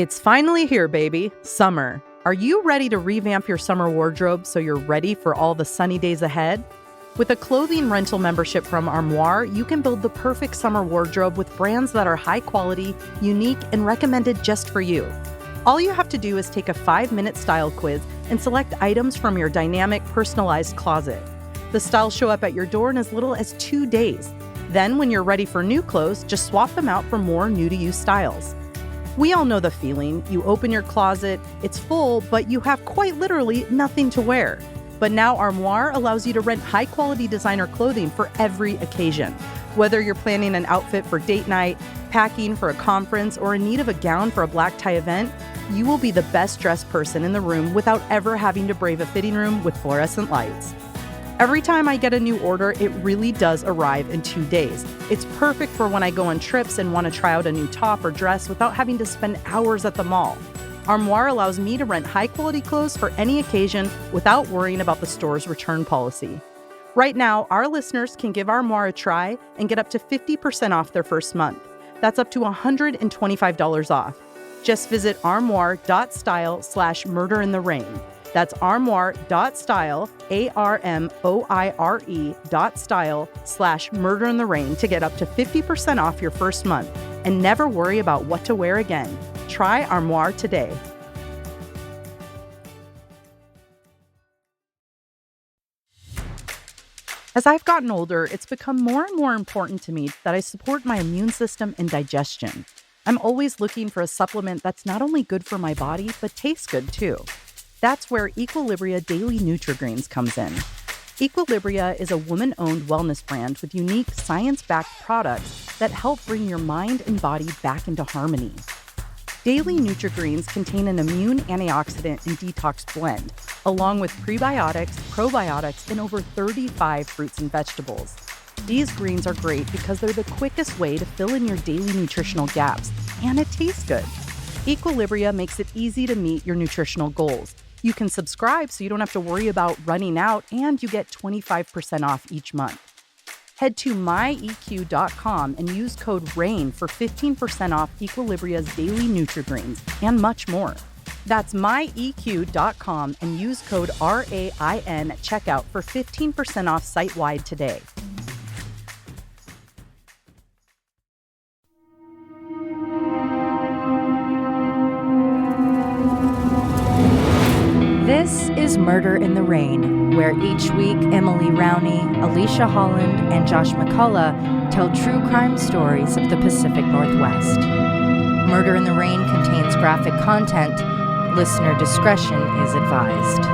It's finally here, baby. Summer. Are you ready to revamp your summer wardrobe so you're ready for all the sunny days ahead? With a clothing rental membership from Armoire, you can build the perfect summer wardrobe with brands that are high quality, unique, and recommended just for you. All you have to do is take a 5-minute style quiz and select items from your dynamic, personalized closet. The styles show up at your door in as little as 2 days. Then, when you're ready for new clothes, just swap them out for more new-to-you styles. We all know the feeling. You open your closet, it's full, but you have quite literally nothing to wear. But now Armoire allows you to rent high-quality designer clothing for every occasion. Whether you're planning an outfit for date night, packing for a conference, or in need of a gown for a black tie event, you will be the best-dressed person in the room without ever having to brave a fitting room with fluorescent lights. Every time I get a new order, it really does arrive in 2 days. It's perfect for when I go on trips and want to try out a new top or dress without having to spend hours at the mall. Armoire allows me to rent high-quality clothes for any occasion without worrying about the store's return policy. Right now, our listeners can give Armoire a try and get up to 50% off their first month. That's up to $125 off. Just visit armoire.style/murderintherain. That's armoire.style, ARMOIRE.style/murderintherain to get up to 50% off your first month and never worry about what to wear again. Try Armoire today. As I've gotten older, it's become more and more important to me that I support my immune system and digestion. I'm always looking for a supplement that's not only good for my body, but tastes good too. That's where Equilibria Daily Nutri-Greens comes in. Equilibria is a woman-owned wellness brand with unique science-backed products that help bring your mind and body back into harmony. Daily Nutri-Greens contain an immune antioxidant and detox blend, along with prebiotics, probiotics, and over 35 fruits and vegetables. These greens are great because they're the quickest way to fill in your daily nutritional gaps, and it tastes good. Equilibria makes it easy to meet your nutritional goals. You can subscribe so you don't have to worry about running out, and you get 25% off each month. Head to myeq.com and use code RAIN for 15% off Equilibria's Daily Nutri-Greens and much more. That's myeq.com and use code RAIN at checkout for 15% off site-wide today. This is Murder in the Rain, where each week Emily Rowney, Alicia Holland, and Josh McCullough tell true crime stories of the Pacific Northwest. Murder in the Rain contains graphic content. Listener discretion is advised.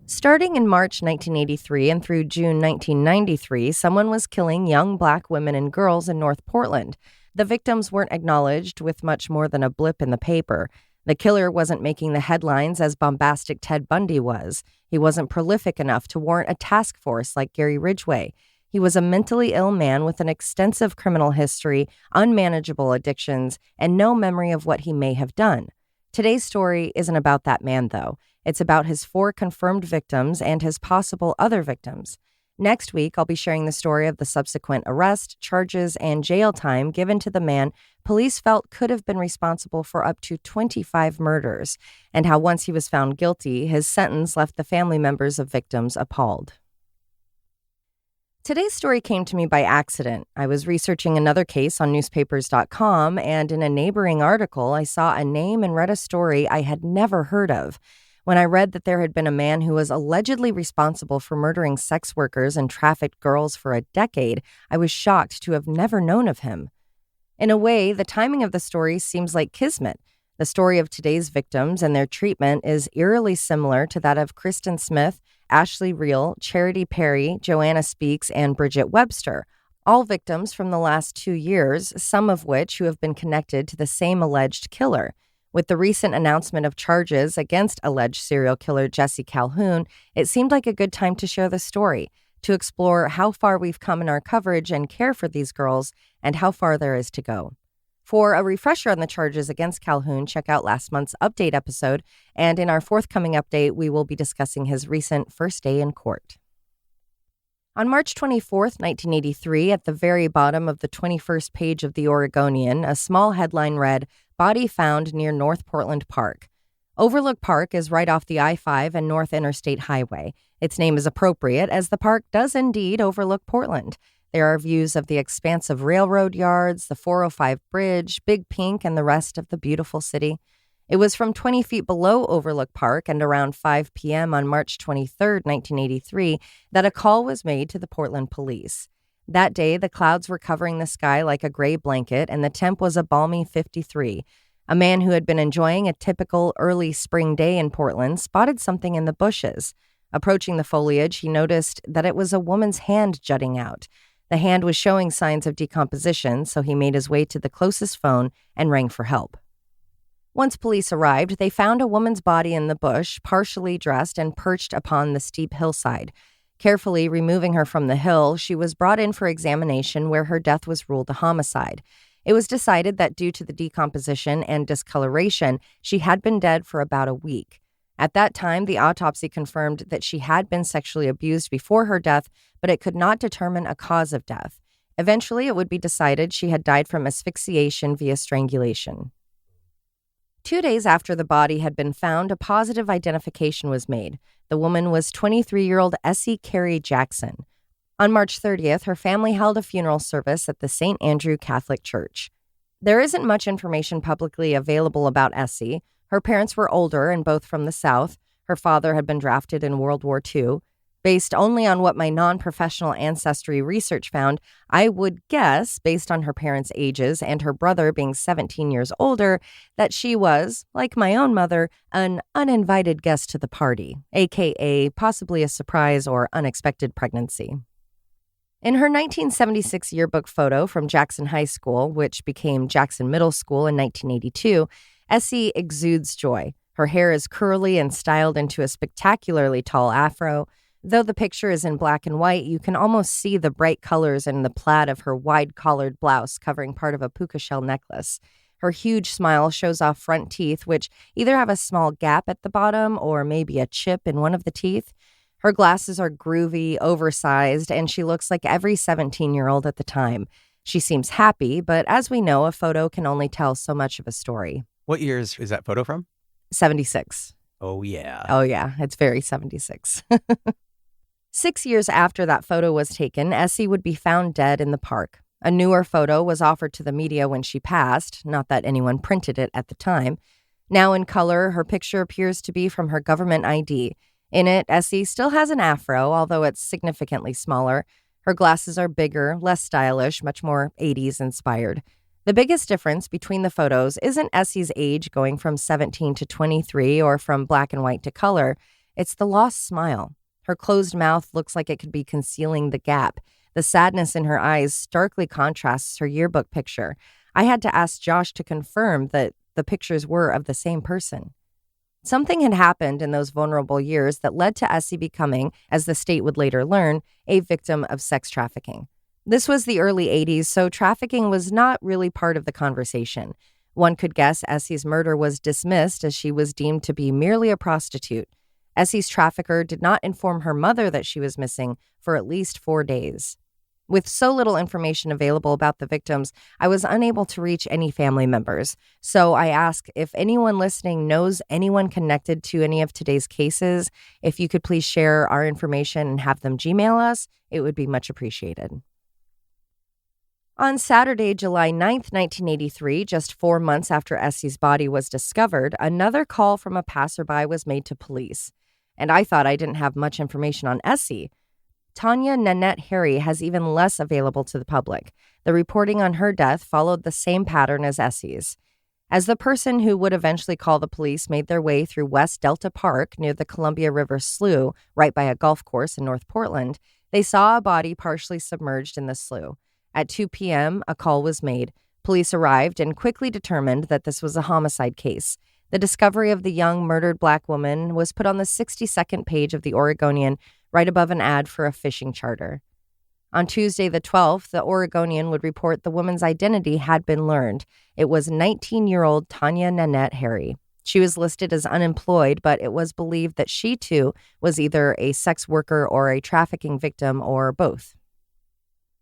Starting in March 1983 and through June 1993, someone was killing young Black women and girls in North Portland. The victims weren't acknowledged with much more than a blip in the paper. The killer wasn't making the headlines as bombastic Ted Bundy was. He wasn't prolific enough to warrant a task force like Gary Ridgway. He was a mentally ill man with an extensive criminal history, unmanageable addictions, and no memory of what he may have done. Today's story isn't about that man, though. It's about his 4 confirmed victims and his possible other victims. Next week, I'll be sharing the story of the subsequent arrest, charges, and jail time given to the man police felt could have been responsible for up to 25 murders, and how once he was found guilty, his sentence left the family members of victims appalled. Today's story came to me by accident. I was researching another case on newspapers.com, and in a neighboring article, I saw a name and read a story I had never heard of. When I read that there had been a man who was allegedly responsible for murdering sex workers and trafficked girls for a decade, I was shocked to have never known of him. In a way, the timing of the story seems like kismet. The story of today's victims and their treatment is eerily similar to that of Kristen Smith, Ashley Reel, Charity Perry, Joanna Speaks, and Bridget Webster, all victims from the last 2 years, some of which who have been connected to the same alleged killer. With the recent announcement of charges against alleged serial killer Jesse Calhoun, it seemed like a good time to share the story. to explore how far we've come in our coverage and care for these girls and how far there is to go. For a refresher on the charges against Calhoun, check out last month's update episode, and in our forthcoming update, we will be discussing his recent first day in court. On March 24th, 1983, at the very bottom of the 21st page of the Oregonian, a small headline read, "Body found near North Portland Park." Overlook Park is right off the I-5 and North Interstate Highway. Its name is appropriate as the park does indeed overlook Portland. There are views of the expansive railroad yards, the 405 bridge, Big Pink, and the rest of the beautiful city. It was from 20 feet below Overlook Park and around 5 p.m. on March 23, 1983, that a call was made to the Portland police. That day, the clouds were covering the sky like a gray blanket, and the temp was a balmy 53. A man who had been enjoying a typical early spring day in Portland spotted something in the bushes. Approaching the foliage, he noticed that it was a woman's hand jutting out. The hand was showing signs of decomposition, so he made his way to the closest phone and rang for help. Once police arrived, they found a woman's body in the bush, partially dressed and perched upon the steep hillside. Carefully removing her from the hill, she was brought in for examination where her death was ruled a homicide. It was decided that due to the decomposition and discoloration, she had been dead for about a week. At that time, the autopsy confirmed that she had been sexually abused before her death, but it could not determine a cause of death. Eventually, it would be decided she had died from asphyxiation via strangulation. 2 days after the body had been found, a positive identification was made. The woman was 23-year-old Essie Carey Jackson. On March 30th, her family held a funeral service at the St. Andrew Catholic Church. There isn't much information publicly available about Essie. Her parents were older and both from the South. Her father had been drafted in World War II. Based only on what my non-professional ancestry research found, I would guess, based on her parents' ages and her brother being 17 years older, that she was, like my own mother, an uninvited guest to the party, aka possibly a surprise or unexpected pregnancy. In her 1976 yearbook photo from Jackson High School, which became Jackson Middle School in 1982, Essie exudes joy. Her hair is curly and styled into a spectacularly tall afro. Though the picture is in black and white, you can almost see the bright colors in the plaid of her wide-collared blouse covering part of a puka shell necklace. Her huge smile shows off front teeth, which either have a small gap at the bottom or maybe a chip in one of the teeth. Her glasses are groovy, oversized, and she looks like every 17-year-old at the time. She seems happy, but as we know, a photo can only tell so much of a story. What years is that photo from? 76. Oh, yeah. Oh, yeah. It's very 76. 6 years after that photo was taken, Essie would be found dead in the park. A newer photo was offered to the media when she passed, not that anyone printed it at the time. Now in color, her picture appears to be from her government ID. In it, Essie still has an afro, although it's significantly smaller. Her glasses are bigger, less stylish, much more 80s inspired. The biggest difference between the photos isn't Essie's age going from 17 to 23 or from black and white to color. It's the lost smile. Her closed mouth looks like it could be concealing the gap. The sadness in her eyes starkly contrasts her yearbook picture. I had to ask Josh to confirm that the pictures were of the same person. Something had happened in those vulnerable years that led to Essie becoming, as the state would later learn, a victim of sex trafficking. This was the early 80s, so trafficking was not really part of the conversation. One could guess Essie's murder was dismissed as she was deemed to be merely a prostitute. Essie's trafficker did not inform her mother that she was missing for at least 4 days. With so little information available about the victims, I was unable to reach any family members. So I ask if anyone listening knows anyone connected to any of today's cases, if you could please share our information and have them Gmail us, it would be much appreciated. On Saturday, July 9th, 1983, just 4 months after Essie's body was discovered, another call from a passerby was made to police. And I thought I didn't have much information on Essie. Tanya Nanette Harry has even less available to the public. The reporting on her death followed the same pattern as Essie's. As the person who would eventually call the police made their way through West Delta Park near the Columbia River Slough, right by a golf course in North Portland, they saw a body partially submerged in the slough. At 2 p.m., a call was made. Police arrived and quickly determined that this was a homicide case. The discovery of the young murdered Black woman was put on the 62nd page of the Oregonian right above an ad for a fishing charter. On Tuesday the 12th, the Oregonian would report the woman's identity had been learned. It was 19-year-old Tanya Nanette Harry. She was listed as unemployed, but it was believed that she, too, was either a sex worker or a trafficking victim or both.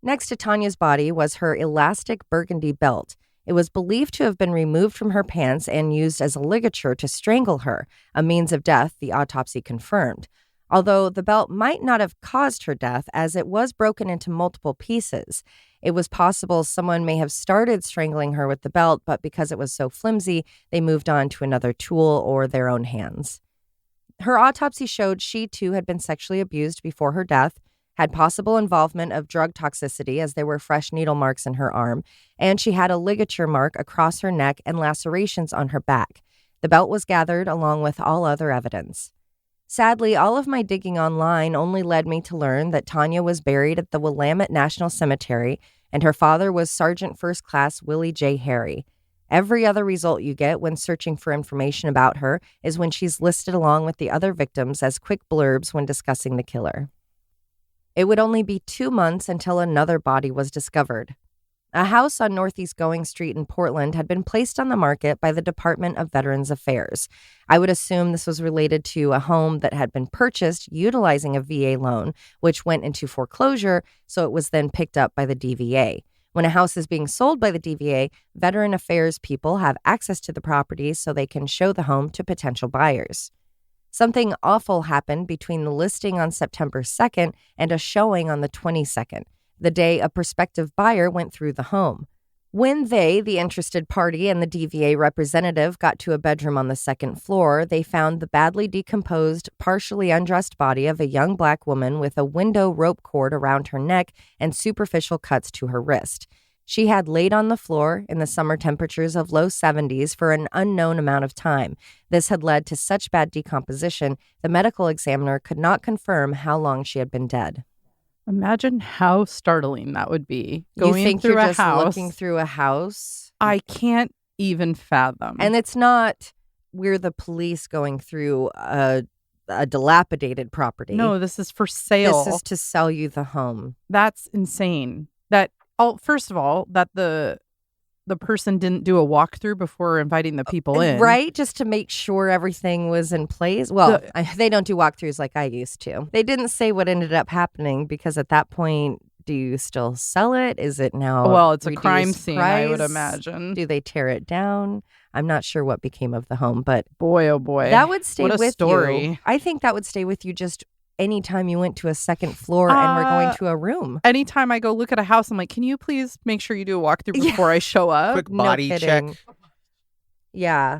Next to Tanya's body was her elastic burgundy belt. It was believed to have been removed from her pants and used as a ligature to strangle her, a means of death the autopsy confirmed. Although the belt might not have caused her death, as it was broken into multiple pieces. It was possible someone may have started strangling her with the belt, but because it was so flimsy, they moved on to another tool or their own hands. Her autopsy showed she, too, had been sexually abused before her death, had possible involvement of drug toxicity as there were fresh needle marks in her arm, and she had a ligature mark across her neck and lacerations on her back. The belt was gathered along with all other evidence. Sadly, all of my digging online only led me to learn that Tanya was buried at the Willamette National Cemetery, and her father was Sergeant First Class Willie J. Harry. Every other result you get when searching for information about her is when she's listed along with the other victims as quick blurbs when discussing the killer. It would only be 2 months until another body was discovered. A house on Northeast Going Street in Portland had been placed on the market by the Department of Veterans Affairs. I would assume this was related to a home that had been purchased utilizing a VA loan, which went into foreclosure, so it was then picked up by the DVA. When a house is being sold by the DVA, Veteran Affairs people have access to the property so they can show the home to potential buyers. Something awful happened between the listing on September 2nd and a showing on the 22nd. The day a prospective buyer went through the home. When they, the interested party, and the DVA representative got to a bedroom on the second floor, they found the badly decomposed, partially undressed body of a young black woman with a window rope cord around her neck and superficial cuts to her wrist. She had laid on the floor in the summer temperatures of low 70s for an unknown amount of time. This had led to such bad decomposition, the medical examiner could not confirm how long she had been dead. Imagine how startling that would be. You think through you're a just house. looking through a house? I can't even fathom. And it's not we're the police going through a dilapidated property. No, this is for sale. This is to sell you the home. That's insane. First of all, that the person didn't do a walkthrough before inviting the people in. Right? Just to make sure everything was in place. Well, they don't do walkthroughs like I used to. They didn't say what ended up happening because at that point, do you still sell it? Is it now Well, it's a reduced crime scene, I would price? imagine. Do they tear it down? I'm not sure what became of the home, but Boy, oh boy. that would stay What a with story. you. I think that would stay with you just anytime you went to a second floor and were going to a room. Anytime I go look at a house, I'm like, can you please make sure you do a walkthrough before I show up? Quick no body check. kidding. Yeah.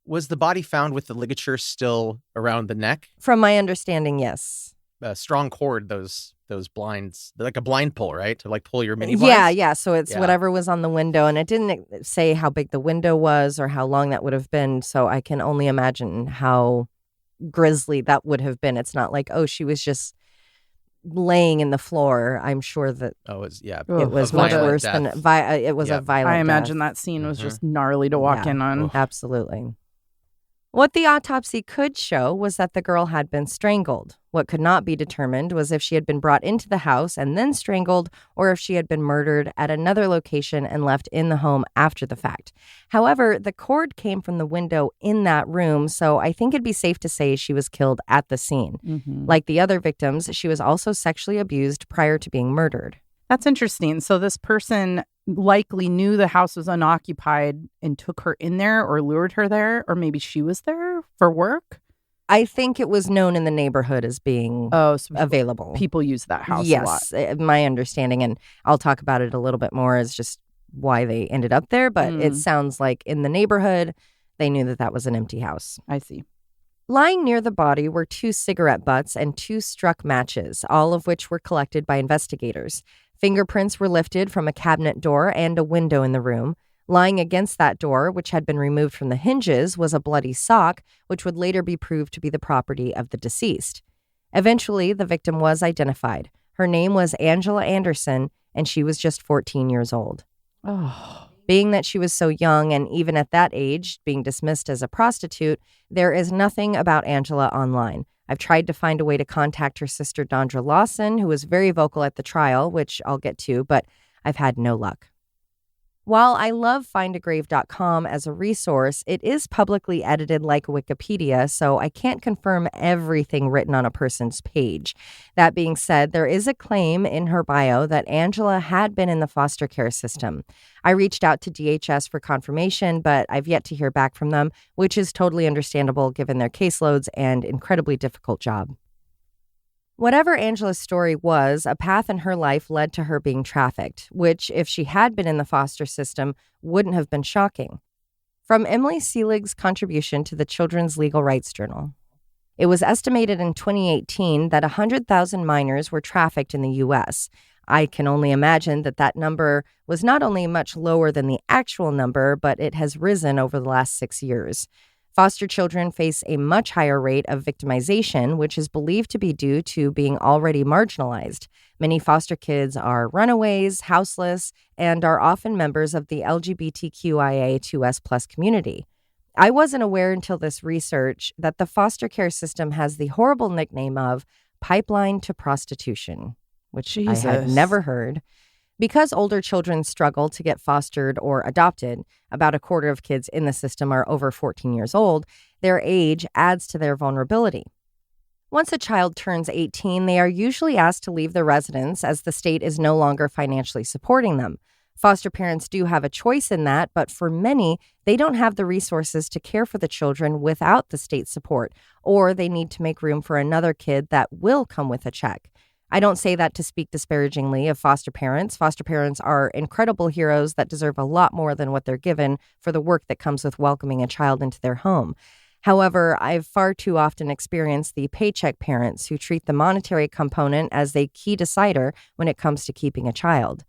Was the body found with the ligature still around the neck? From my understanding, yes. A strong cord, those blinds, like a blind pull, right? To like pull your mini blinds? Yeah. So it's whatever was on the window. And it didn't say how big the window was or how long that would have been. So I can only imagine how grisly that would have been. It's not like, oh, she was just laying in the floor. I'm sure that it was much worse than it was a violent I imagine death. that scene was just gnarly to walk in on. Absolutely. What the autopsy could show was that the girl had been strangled. What could not be determined was if she had been brought into the house and then strangled, or if she had been murdered at another location and left in the home after the fact. However, the cord came from the window in that room, so I think it'd be safe to say she was killed at the scene. Mm-hmm. Like the other victims, she was also sexually abused prior to being murdered. That's interesting. So this person likely knew the house was unoccupied and took her in there or lured her there, or maybe she was there for work. I think it was known in the neighborhood as being so available. People use that house a yes, lot. My understanding, and I'll talk about it a little bit more, is just why they ended up there. But it sounds like in the neighborhood, they knew that was an empty house. I see. Lying near the body were 2 cigarette butts and 2 struck matches, all of which were collected by investigators. Fingerprints were lifted from a cabinet door and a window in the room. Lying against that door, which had been removed from the hinges, was a bloody sock, which would later be proved to be the property of the deceased. Eventually, the victim was identified. Her name was Angela Anderson, and she was just 14 years old. Oh. Being that she was so young and even at that age being dismissed as a prostitute, there is nothing about Angela online. I've tried to find a way to contact her sister, Dondra Lawson, who was very vocal at the trial, which I'll get to, but I've had no luck. While I love findagrave.com as a resource, it is publicly edited like Wikipedia, so I can't confirm everything written on a person's page. That being said, there is a claim in her bio that Angela had been in the foster care system. I reached out to DHS for confirmation, but I've yet to hear back from them, which is totally understandable given their caseloads and incredibly difficult job. Whatever Angela's story was, a path in her life led to her being trafficked, which, if she had been in the foster system, wouldn't have been shocking. From Emily Selig's contribution to the Children's Legal Rights Journal. It was estimated in 2018 that 100,000 minors were trafficked in the U.S. I can only imagine that that number was not only much lower than the actual number, but it has risen over the last 6 years. Foster children face a much higher rate of victimization, which is believed to be due to being already marginalized. Many foster kids are runaways, houseless, and are often members of the LGBTQIA2S+ community. I wasn't aware until this research that the foster care system has the horrible nickname of pipeline to prostitution, which I had never heard. Because older children struggle to get fostered or adopted, about a quarter of kids in the system are over 14 years old, their age adds to their vulnerability. Once a child turns 18, they are usually asked to leave the residence as the state is no longer financially supporting them. Foster parents do have a choice in that, but for many, they don't have the resources to care for the children without the state support, or they need to make room for another kid that will come with a check. I don't say that to speak disparagingly of foster parents. Foster parents are incredible heroes that deserve a lot more than what they're given for the work that comes with welcoming a child into their home. However, I've far too often experienced the paycheck parents who treat the monetary component as a key decider when it comes to keeping a child.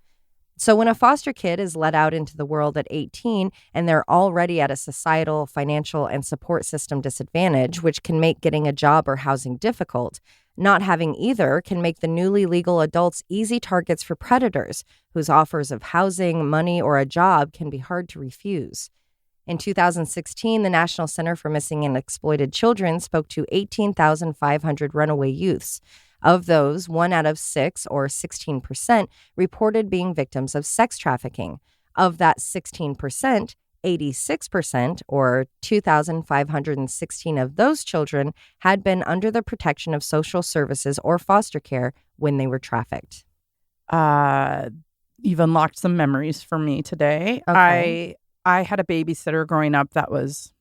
So when a foster kid is let out into the world at 18 and they're already at a societal, financial, and support system disadvantage, which can make getting a job or housing difficult, not having either can make the newly legal adults easy targets for predators whose offers of housing, money, or a job can be hard to refuse. In 2016, the National Center for Missing and Exploited Children spoke to 18,500 runaway youths. Of those, 1 out of 6, or 16%, reported being victims of sex trafficking. Of that 16%, 86%, or 2,516 of those children, had been under the protection of social services or foster care when they were trafficked. You've unlocked some memories for me today. Okay. I had a babysitter growing up that was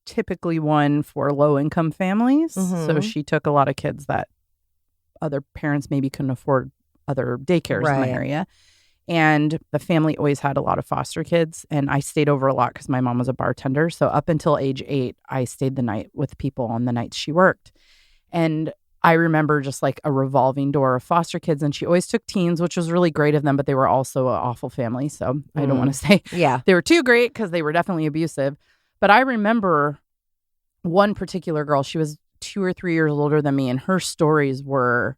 typically one for low-income families. Mhm. So she took a lot of kids that other parents maybe couldn't afford other daycares in Right. the area. And the family always had a lot of foster kids. And I stayed over a lot because my mom was a bartender. So up until age 8, I stayed the night with people on the nights she worked. And I remember just like a revolving door of foster kids. And she always took teens, which was really great of them, but they were also an awful family. So I don't want to say Yeah. they were too great because they were definitely abusive. But I remember one particular girl, she was 2 or 3 years older than me, and her stories were,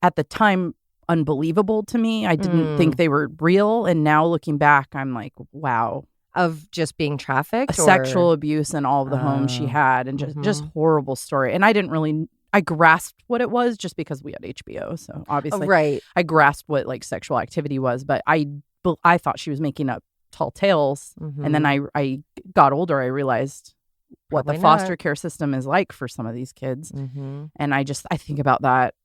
at the time, unbelievable to me. I didn't think they were real. And now looking back, I'm like, wow. Of just being trafficked? Sexual abuse in all of the homes she Oh. had, and just horrible story. And I grasped what it was just because we had HBO. So obviously Right. I grasped what like sexual activity was, but I thought she was making up tall tales. And then I got older, I realized what Probably the foster not. care system is like for some of these kids. Mm-hmm. And I think about that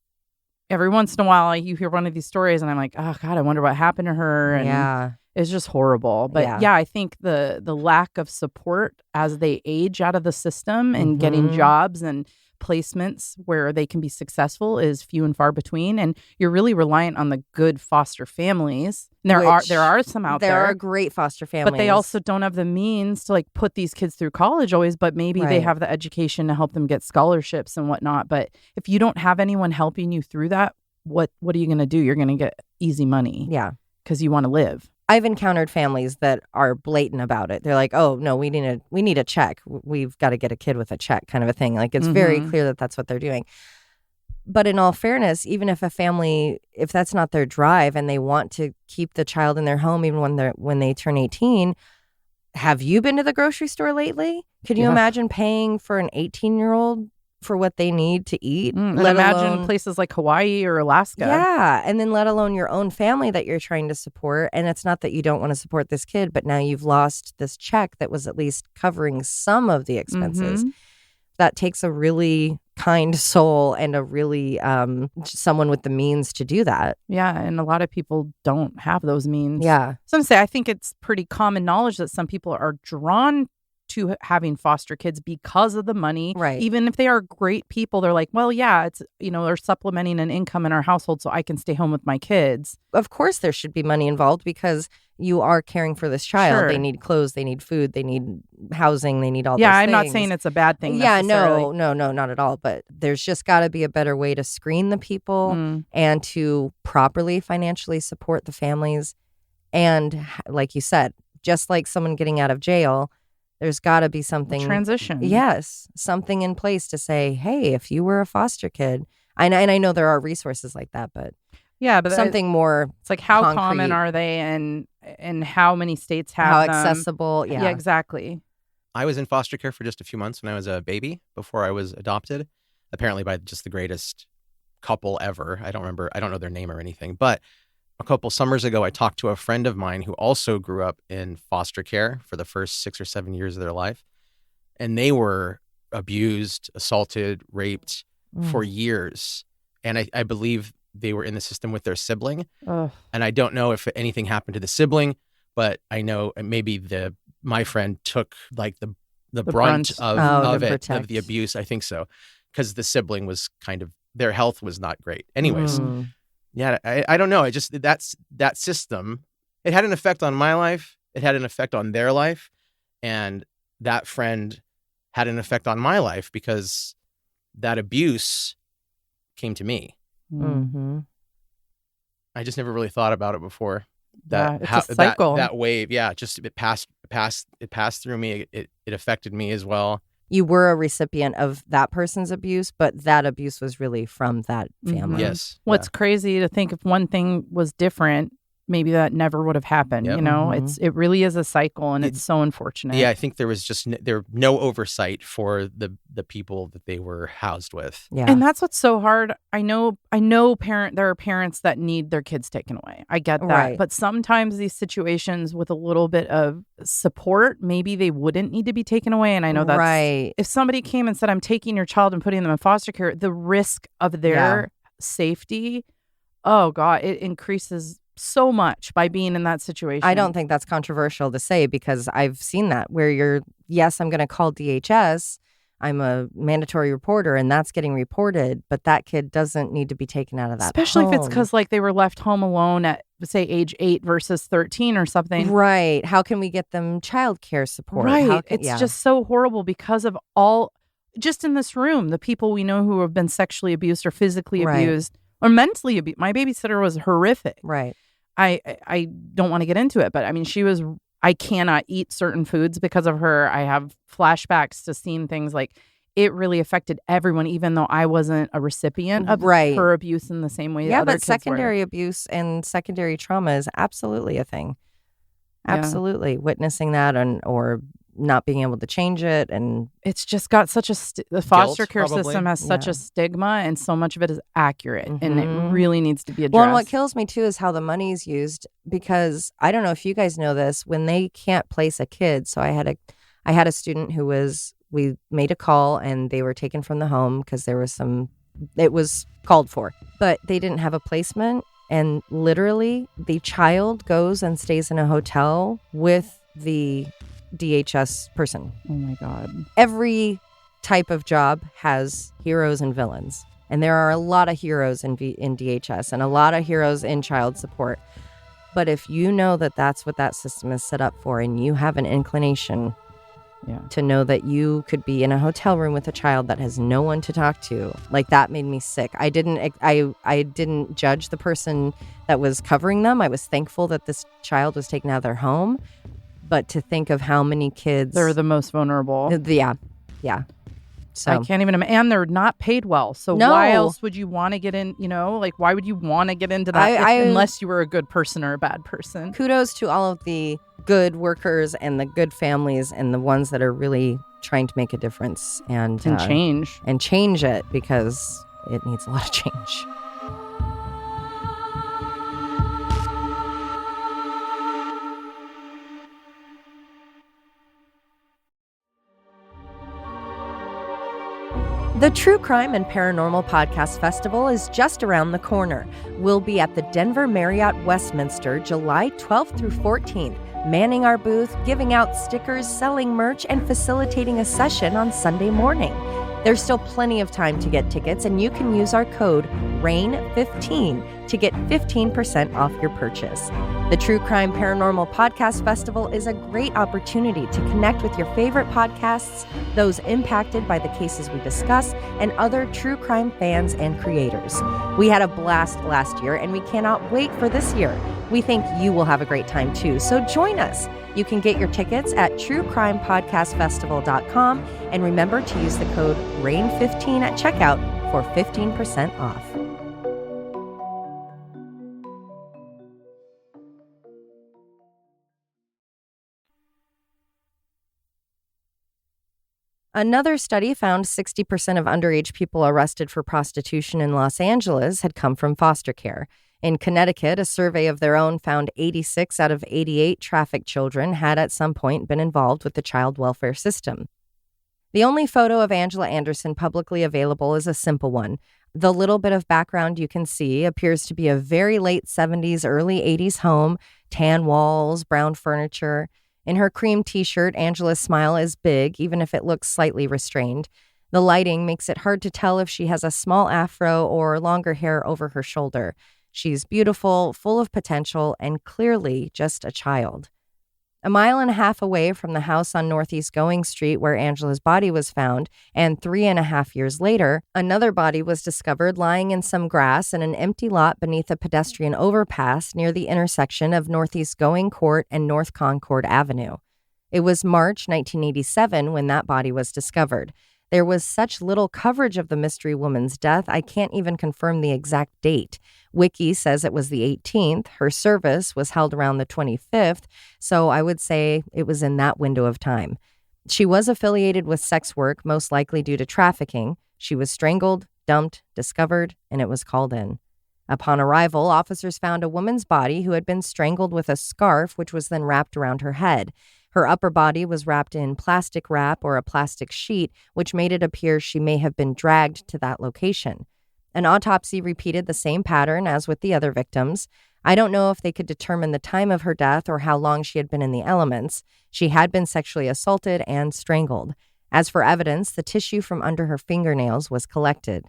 every once in a while. You hear one of these stories and I'm like, oh God, I wonder what happened to her. And Yeah. it's just horrible. But Yeah. I think the lack of support as they age out of the system and getting Mhm. jobs and placements where they can be successful is few and far between. And you're really reliant on the good foster families. And there Which are some out there. There are great foster families. But they also don't have the means to like put these kids through college always, but maybe they Right. have the education to help them get scholarships and whatnot. But if you don't have anyone helping you through that, what are you going to do? You're going to get easy money Yeah. because you want to live. I've encountered families that are blatant about it. They're like, "Oh no, we need a check. We've got to get a kid with a check," kind of a thing. Like it's very Mhm. clear that that's what they're doing. But in all fairness, even if a family, if that's not their drive and they want to keep the child in their home even when they turn 18, have you been to the grocery store lately? Could you Yeah. imagine paying for an 18-year-old for what they need to eat. And let imagine alone, places like Hawaii or Alaska. yeah, and then let alone your own family that you're trying to support. And it's not that you don't want to support this kid, but now you've lost this check that was at least covering some of the expenses. Mhm. That takes a really kind soul and a really someone with the means to do that. Yeah, and a lot of people don't have those means. Yeah. So I'm saying I think it's pretty common knowledge that some people are drawn to having foster kids because of the money. Right. Even if they are great people, they're like, well, yeah, it's, they're supplementing an income in our household so I can stay home with my kids. Of course there should be money involved because you are caring for this child. Sure. They need clothes, they need food, they need housing, they need all Yeah, those I'm not things. saying it's a bad thing. Yeah, necessarily. no, not at all. But there's just got to be a better way to screen the people Mm. and to properly financially support the families. And like you said, just like someone getting out of jail, there's got to be something. Transition. Yes, something in place to say, hey, if you were a foster kid, and I know there are resources like that, but Yeah, but something more it's like how concrete. common are they and how many states have how them? accessible. Yeah, exactly. I was in foster care for just a few months when I was a baby before I was adopted, apparently by just the greatest couple ever. I don't know their name or anything, but a couple summers ago, I talked to a friend of mine who also grew up in foster care for the first 6 or 7 years of their life. And they were abused, assaulted, raped for years. And I believe they were in the system with their sibling. Ugh. And I don't know if anything happened to the sibling, but I know maybe my friend took like the brunt brunt. of to it, of the protect. abuse. I think so. Because the sibling was kind of, their health was not great. Anyways. Mm. Yeah, I don't know. That system, it had an effect on my life. It had an effect on their life. And that friend had an effect on my life because that abuse came to me. Mm. hmm I just never really thought about it before. Yeah, it's a cycle. That wave, yeah, just it passed through me. It affected me as well. You were a recipient of that person's abuse, but that abuse was really from that family. Mhm. Yes. What's crazy to think if one thing was different, maybe that never would have happened. Yep. Mhm. It really is a cycle, and It- it's so unfortunate. Yeah, I think there was just no oversight for the people that they were housed with. Yeah. And that's what's so hard. I know there are parents that need their kids taken away. I get that. Right. But sometimes these situations with a little bit of support, maybe they wouldn't need to be taken away. And I know that's right. if somebody came and said, I'm taking your child and putting them in foster care, the risk of their safety, oh God, it increases so much by being in that situation. I don't think that's controversial to say because I've seen that where I'm going to call DHS. I'm a mandatory reporter and that's getting reported, but that kid doesn't need to be taken out of that Especially if it's home. because like they were left home alone at, say, age 8 versus 13 or something. Right. How can we get them childcare support? Right. How can, It's just so horrible because of just in this room, the people we know who have been sexually abused or physically Right. abused or mentally abused. My babysitter was horrific. right. I don't want to get into it, but I mean, I cannot eat certain foods because of her. I have flashbacks to seeing things like it really affected everyone, even though I wasn't a recipient of Right. her abuse in the same way Yeah, other but kids were. secondary abuse and secondary trauma is absolutely a thing. Yeah. Absolutely. Witnessing that or not being able to change it. And It's just got such the foster care probably. system has such Yeah. a stigma, and so much of it is accurate, and it Mhm. really needs to be addressed. well, and what kills me too is how the money is used because I don't know if you guys know this, when they can't place a kid. So I had a student we made a call and they were taken from the home because it was called for, but they didn't have a placement. And literally the child goes and stays in a hotel with the DHS person. Oh my God. Every type of job has heroes and villains. And there are a lot of heroes in DHS and a lot of heroes in child support. But if you know that that's what that system is set up for and you have an inclination Yeah. to know that you could be in a hotel room with a child that has no one to talk to, like that made me sick. I didn't judge the person that was covering them. I was thankful that this child was taken out of their home. But to think of how many kids They're the most vulnerable. yeah. So I can't even imagine. And they're not paid well. So No. why else would you want to get in, like, why would you want to get into that I- unless you were a good person or a bad person? kudos to all of the good workers and the good families and the ones that are really trying to make a difference and change. And change it, because it needs a lot of change. The True Crime and Paranormal Podcast Festival is just around the corner. We'll be at the Denver Marriott Westminster July 12th through 14th, manning our booth, giving out stickers, selling merch, and facilitating a session on Sunday morning. There's still plenty of time to get tickets, and you can use our code RAIN15 to get 15% off your purchase. The True Crime Paranormal Podcast Festival is a great opportunity to connect with your favorite podcasts, those impacted by the cases we discuss, and other true crime fans and creators. We had a blast last year, and we cannot wait for this year. We think you will have a great time too, so join us. You can get your tickets at truecrimepodcastfestival.com, and remember to use the code RAIN15 at checkout for 15% off. Another study found 60% of underage people arrested for prostitution in Los Angeles had come from foster care. In Connecticut, a survey of their own found 86 out of 88 trafficked children had at some point been involved with the child welfare system. The only photo of Angela Anderson publicly available is a simple one. The little bit of background you can see appears to be a very late 70s, early 80s home, tan walls, brown furniture. In her cream t-shirt, Angela's smile is big, even if it looks slightly restrained. The lighting makes it hard to tell if she has a small afro or longer hair over her shoulder. She's beautiful, full of potential, and clearly just a child. A mile and a half away from the house on Northeast Going Street where Angela's body was found, and 3.5 years later, another body was discovered lying in some grass in an empty lot beneath a pedestrian overpass near the intersection of Northeast Going Court and North Concord Avenue. It was March 1987 when that body was discovered. There was such little coverage of the mystery woman's death, I can't even confirm the exact date. Wiki says it was the 18th. Her service was held around the 25th, so I would say it was in that window of time. She was affiliated with sex work, most likely due to trafficking. She was strangled, dumped, discovered, and it was called in. Upon arrival, officers found a woman's body who had been strangled with a scarf, which was then wrapped around her head. Her upper body was wrapped in plastic wrap or a plastic sheet, which made it appear she may have been dragged to that location. An autopsy repeated the same pattern as with the other victims. I don't know if they could determine the time of her death or how long she had been in the elements. She had been sexually assaulted and strangled. As for evidence, the tissue from under her fingernails was collected.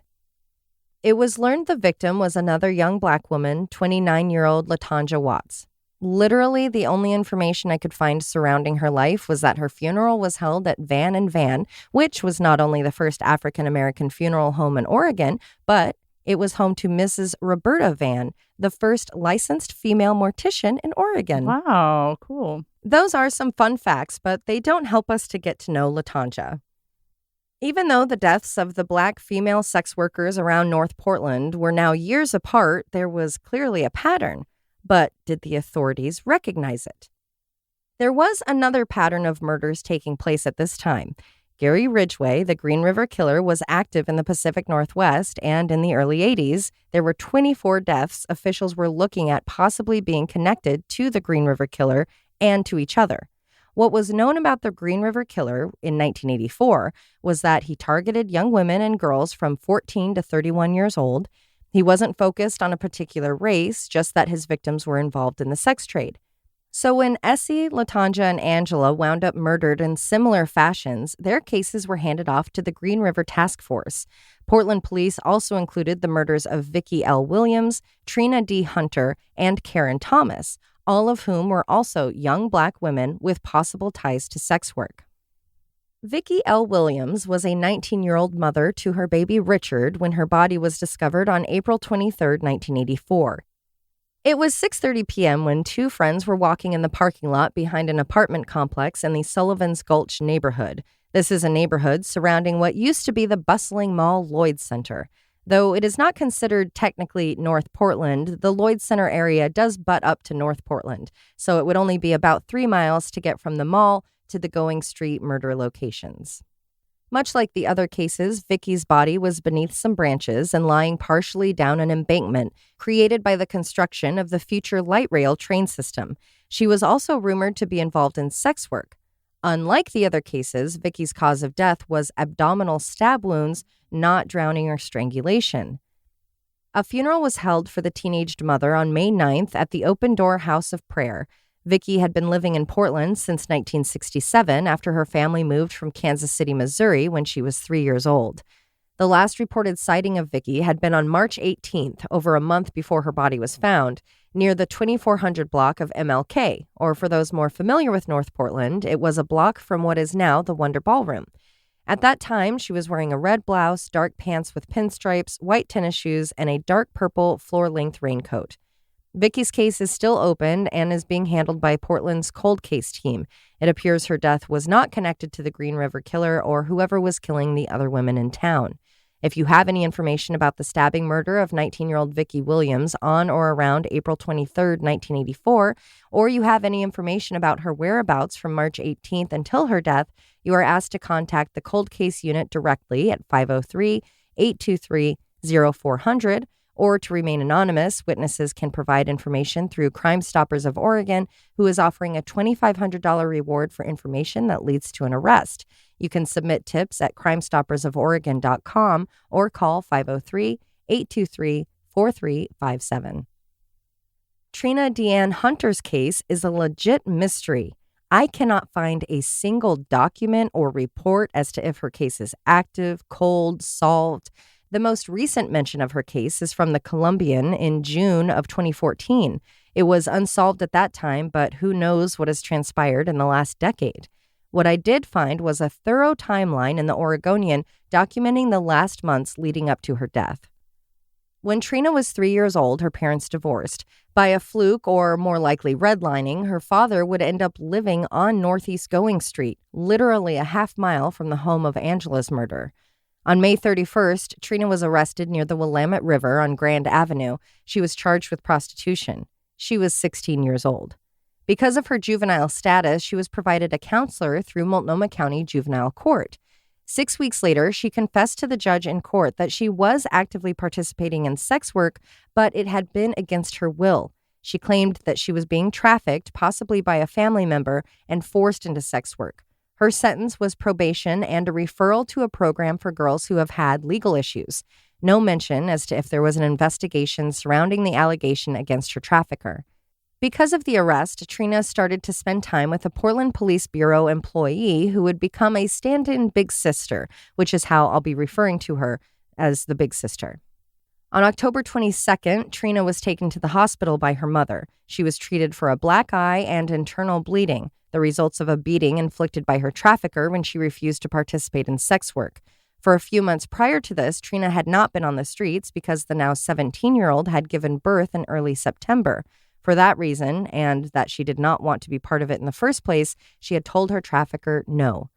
It was learned the victim was another young Black woman, 29-year-old LaTonya Watts. Literally, the only information I could find surrounding her life was that her funeral was held at Van & Van, which was not only the first African-American funeral home in Oregon, but it was home to Mrs. Roberta Van, the first licensed female mortician in Oregon. Wow, cool. Those are some fun facts, but they don't help us to get to know LaTonya. Even though the deaths of the Black female sex workers around North Portland were now years apart, there was clearly a pattern. But did the authorities recognize it? There was another pattern of murders taking place at this time. Gary Ridgway, the Green River Killer, was active in the Pacific Northwest, and in the early 80s, there were 24 deaths officials were looking at possibly being connected to the Green River Killer and to each other. What was known about the Green River Killer in 1984 was that he targeted young women and girls from 14 to 31 years old. He wasn't focused on a particular race, just that his victims were involved in the sex trade. So when Essie, LaTonya, and Angela wound up murdered in similar fashions, their cases were handed off to the Green River Task Force. Portland police also included the murders of Vicki L. Williams, Trina D. Hunter, and Karen Thomas, all of whom were also young Black women with possible ties to sex work. Vicki L. Williams was a 19-year-old mother to her baby Richard when her body was discovered on April 23, 1984. It was 6:30 p.m. when two friends were walking in the parking lot behind an apartment complex in the Sullivan's Gulch neighborhood. This is a neighborhood surrounding what used to be the bustling mall Lloyd Center. Though it is not considered technically North Portland, the Lloyd Center area does butt up to North Portland, so it would only be about 3 miles to get from the mall to the Going Street murder locations. Much like the other cases, Vicki's body was beneath some branches and lying partially down an embankment created by the construction of the future light rail train system. She was also rumored to be involved in sex work. Unlike the other cases, Vicki's cause of death was abdominal stab wounds, not drowning or strangulation. A funeral was held for the teenaged mother on May 9th at the Open Door House of Prayer. Vicki had been living in Portland since 1967 after her family moved from Kansas City, Missouri when she was 3 years old. The last reported sighting of Vicki had been on March 18th, over a month before her body was found, near the 2400 block of MLK, or for those more familiar with North Portland, it was a block from what is now the Wonder Ballroom. At that time, she was wearing a red blouse, dark pants with pinstripes, white tennis shoes, and a dark purple floor-length raincoat. Vicki's case is still open and is being handled by Portland's cold case team. It appears her death was not connected to the Green River Killer or whoever was killing the other women in town. If you have any information about the stabbing murder of 19-year-old Vicki Williams on or around April 23, 1984, or you have any information about her whereabouts from March 18th until her death, you are asked to contact the Cold Case Unit directly at 503-823-0400, or to remain anonymous, witnesses can provide information through Crime Stoppers of Oregon, who is offering a $2,500 reward for information that leads to an arrest. You can submit tips at crimestoppersoforegon.com or call 503-823-4357. Trina Deanne Hunter's case is a legit mystery. I cannot find a single document or report as to if her case is active, cold, solved. The most recent mention of her case is from the Columbian in June of 2014. It was unsolved at that time, but who knows what has transpired in the last decade. What I did find was a thorough timeline in the Oregonian documenting the last months leading up to her death. When Trina was 3 years old, her parents divorced. By a fluke, or more likely redlining, her father would end up living on Northeast Going Street, literally a half mile from the home of Angela's murder. On May 31st, Trina was arrested near the Willamette River on Grand Avenue. She was charged with prostitution. She was 16 years old. Because of her juvenile status, she was provided a counselor through Multnomah County Juvenile Court. 6 weeks later, she confessed to the judge in court that she was actively participating in sex work, but it had been against her will. She claimed that she was being trafficked, possibly by a family member, and forced into sex work. Her sentence was probation and a referral to a program for girls who have had legal issues. No mention as to if there was an investigation surrounding the allegation against her trafficker. Because of the arrest, Trina started to spend time with a Portland Police Bureau employee who would become a stand-in big sister, which is how I'll be referring to her as the big sister. On October 22nd, Trina was taken to the hospital by her mother. She was treated for a black eye and internal bleeding, the results of a beating inflicted by her trafficker when she refused to participate in sex work. For a few months prior to this, Trina had not been on the streets because the now 17-year-old had given birth in early September. For that reason, and that she did not want to be part of it in the first place, she had told her trafficker no.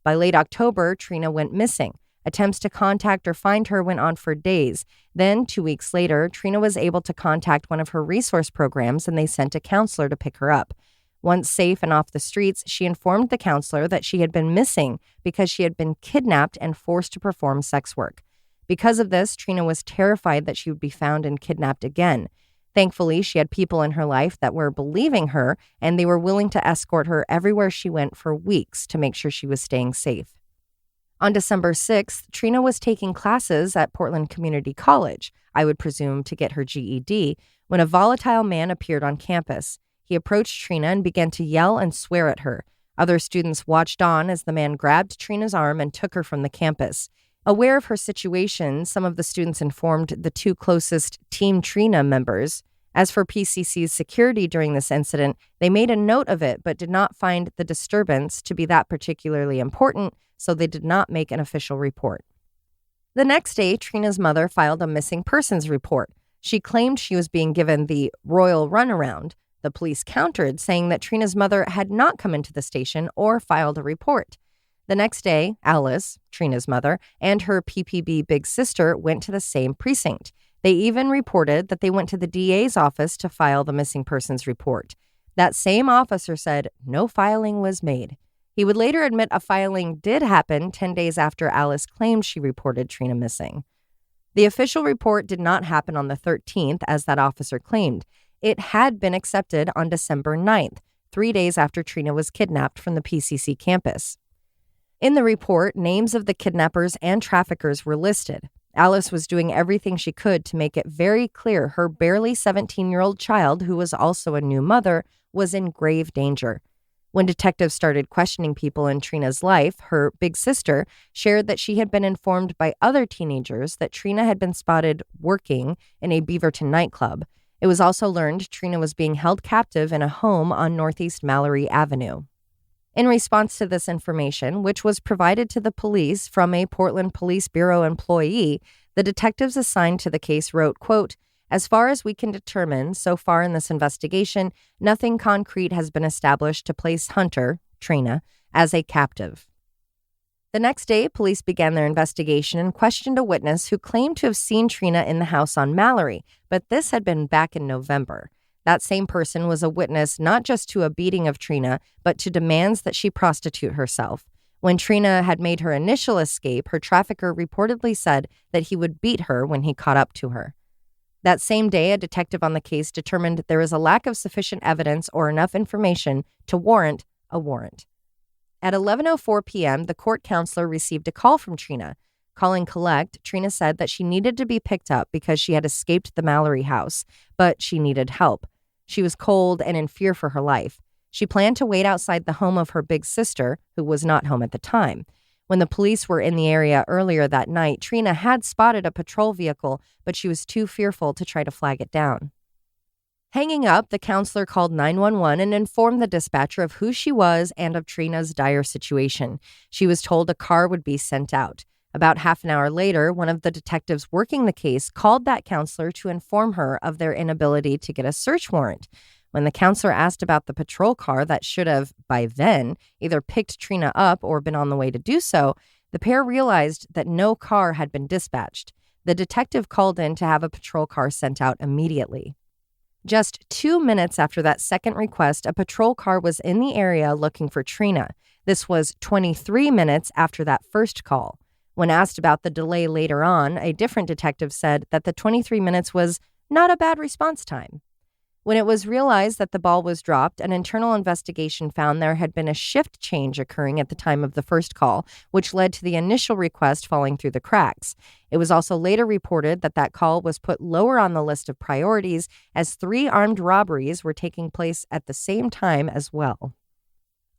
By late October, Trina went missing. Attempts to contact or find her went on for days. Then, 2 weeks later, Trina was able to contact one of her resource programs and they sent a counselor to pick her up. Once safe and off the streets, she informed the counselor that she had been missing because she had been kidnapped and forced to perform sex work. Because of this, Trina was terrified that she would be found and kidnapped again. Thankfully, she had people in her life that were believing her, and they were willing to escort her everywhere she went for weeks to make sure she was staying safe. On December 6th, Trina was taking classes at Portland Community College, I would presume to get her GED, when a volatile man appeared on campus. He approached Trina and began to yell and swear at her. Other students watched on as the man grabbed Trina's arm and took her from the campus. Aware of her situation, some of the students informed the two closest Team Trina members. As for PCC's security during this incident, they made a note of it but did not find the disturbance to be that particularly important, so they did not make an official report. The next day, Trina's mother filed a missing persons report. She claimed she was being given the royal runaround. The police countered, saying that Trina's mother had not come into the station or filed a report. The next day, Alice, Trina's mother, and her PPB big sister went to the same precinct. They even reported that they went to the DA's office to file the missing persons report. That same officer said no filing was made. He would later admit a filing did happen 10 days after Alice claimed she reported Trina missing. The official report did not happen on the 13th, as that officer claimed. It had been accepted on December 9th, 3 days after Trina was kidnapped from the PCC campus. In the report, names of the kidnappers and traffickers were listed. Alice was doing everything she could to make it very clear her barely 17-year-old child, who was also a new mother, was in grave danger. When detectives started questioning people in Trina's life, her big sister shared that she had been informed by other teenagers that Trina had been spotted working in a Beaverton nightclub. It was also learned Trina was being held captive in a home on Northeast Mallory Avenue. In response to this information, which was provided to the police from a Portland Police Bureau employee, the detectives assigned to the case wrote, quote, "As far as we can determine, so far in this investigation, nothing concrete has been established to place Hunter, Trina, as a captive." The next day, police began their investigation and questioned a witness who claimed to have seen Trina in the house on Mallory, but this had been back in November. That same person was a witness not just to a beating of Trina, but to demands that she prostitute herself. When Trina had made her initial escape, her trafficker reportedly said that he would beat her when he caught up to her. That same day, a detective on the case determined there was a lack of sufficient evidence or enough information to warrant a warrant. At 11:04 p.m., the court counselor received a call from Trina. Calling collect, Trina said that she needed to be picked up because she had escaped the Mallory house, but she needed help. She was cold and in fear for her life. She planned to wait outside the home of her big sister, who was not home at the time. When the police were in the area earlier that night, Trina had spotted a patrol vehicle, but she was too fearful to try to flag it down. Hanging up, the counselor called 911 and informed the dispatcher of who she was and of Trina's dire situation. She was told a car would be sent out. About half an hour later, one of the detectives working the case called that counselor to inform her of their inability to get a search warrant. When the counselor asked about the patrol car that should have, by then, either picked Trina up or been on the way to do so, the pair realized that no car had been dispatched. The detective called in to have a patrol car sent out immediately. Just 2 minutes after that second request, a patrol car was in the area looking for Trina. This was 23 minutes after that first call. When asked about the delay later on, a different detective said that the 23 minutes was not a bad response time. When it was realized that the ball was dropped, an internal investigation found there had been a shift change occurring at the time of the first call, which led to the initial request falling through the cracks. It was also later reported that that call was put lower on the list of priorities as 3 armed robberies were taking place at the same time as well.